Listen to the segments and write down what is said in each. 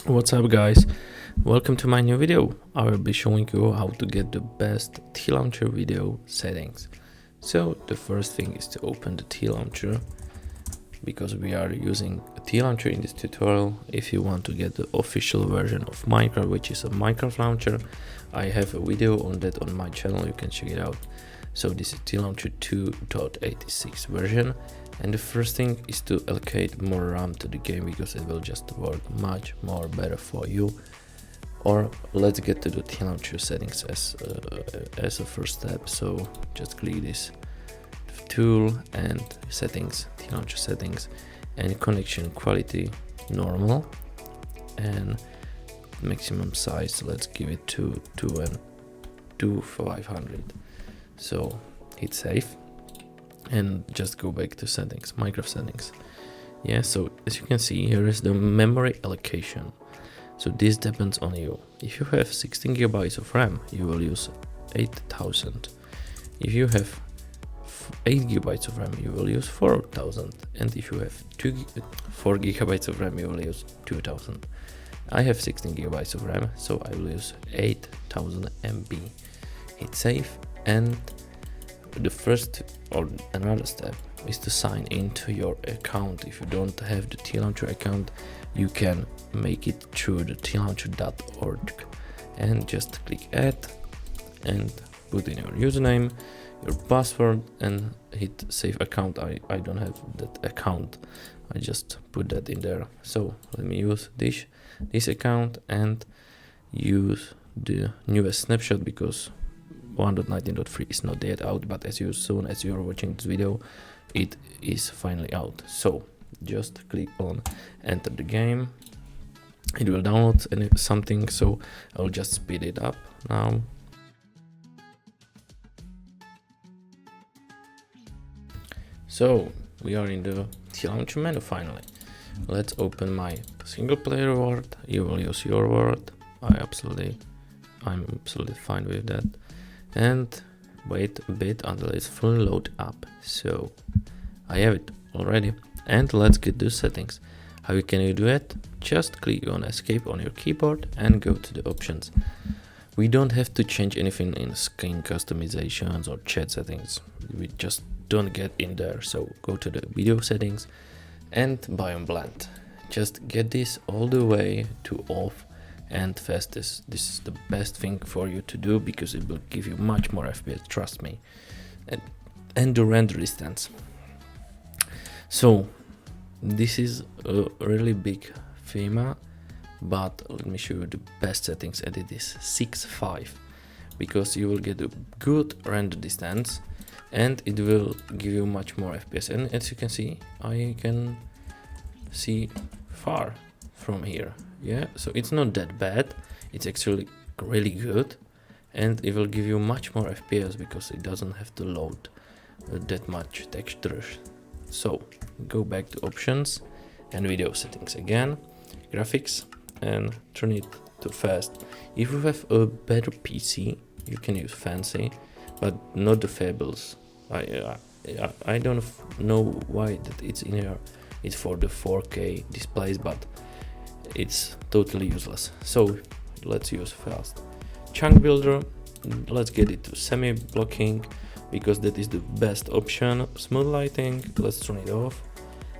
What's up guys, welcome to my new video. I will be showing you how to get the best Tlauncher video settings. So the first thing is to open the Tlauncher, because we are using a Tlauncher in this tutorial. If you want to get the official version of Minecraft, which is a Minecraft launcher, I have a video on that on my channel, you can check it out. So this is Tlauncher 2.86 version, and the first thing is to allocate more RAM to the game, because it will just work much more better for you. Or let's get to the Tlauncher settings as a first step. So just click this tool and settings, Tlauncher settings, and connection quality normal, and maximum size let's give it to 2500. So hit save and just go back to settings, Minecraft settings. Yeah, so as you can see, here is the memory allocation. So this depends on you. If you have 16 gigabytes of RAM, you will use 8000. If you have 8 gigabytes of RAM, you will use 4000. And if you have 4 gigabytes of RAM, you will use 2000. I have 16 gigabytes of RAM, so I will use 8000 MB. Hit save, and the first or another step is to sign into your account. If you don't have the Tlauncher account, you can make it through the tlauncher.org, and just click add and put in your username, your password, and hit save account. I don't have that account, I just put that in there. So let me use this account and use the newest snapshot, because 1.19.3 is not yet out, but as soon as you are watching this video, it is finally out. So just click on enter the game. It will download something, so I'll just speed it up now. So we are in the Tlauncher menu finally. Let's open my single player world. You will use your world. I'm absolutely fine with that. And wait a bit until it's fully loaded up. So I have it already, and let's get the settings. How can you do it? Just click on escape on your keyboard and go to the options. We don't have to change anything in screen customizations or chat settings. We just don't get in there. So go to the video settings and biome blend. Just get this all the way to off and fastest. This is the best thing for you to do, because it will give you much more FPS, trust me. And the render distance. So this is a really big theme, but let me show you the best settings, and it is 6.5, because you will get a good render distance and it will give you much more FPS. And as you can see, I can see far from here. Yeah, so it's not that bad, it's actually really good, and it will give you much more FPS because it doesn't have to load that much textures. So go back to options and video settings again, graphics, and turn it to fast. If you have a better PC, you can use fancy, but not the fables. I don't know why that it's in here. It's for the 4K displays, but it's totally useless. So let's use fast chunk builder. Let's get it to semi blocking, because that is the best option. Smooth lighting, let's turn it off.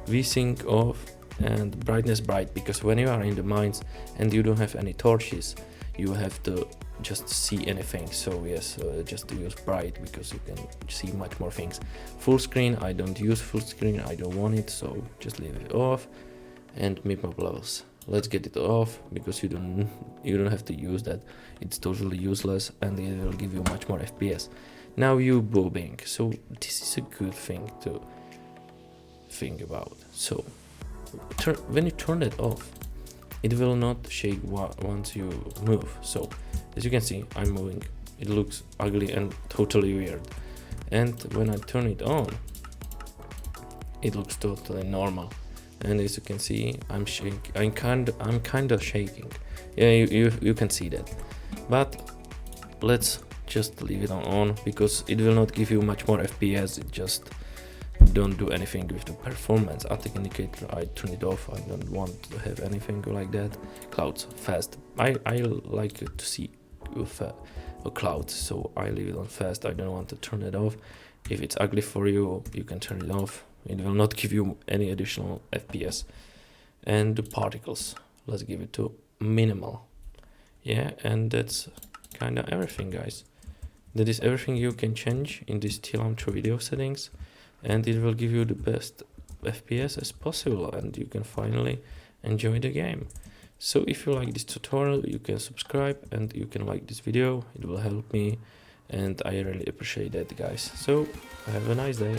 VSync off, and brightness bright, because when you are in the mines and you don't have any torches, you have to just see anything. So yes, just use bright, because you can see much more things. Full screen, I don't use full screen, I don't want it, so just leave it off. And mipmap levels, let's get it off, because you don't have to use that. It's totally useless, and it will give you much more FPS. Now you bobbing, so this is a good thing to think about. So when you turn it off, it will not shake once you move. So as you can see, I'm moving, it looks ugly and totally weird. And when I turn it on, it looks totally normal. And as you can see, I'm shaking. I'm kind of shaking. Yeah, you can see that. But let's just leave it on, because it will not give you much more FPS. It just don't do anything with the performance. Attack indicator, I turn it off. I don't want to have anything like that. Clouds, fast. I like to see with a cloud, so I leave it on fast. I don't want to turn it off. If it's ugly for you, you can turn it off. It will not give you any additional FPS. And the particles, let's give it to minimal. Yeah, and that's kind of everything, guys. That is everything you can change in this Tlauncher video settings, and it will give you the best FPS as possible, and you can finally enjoy the game. So if you like this tutorial, you can subscribe and you can like this video. It will help me, and I really appreciate that, guys. So have a nice day.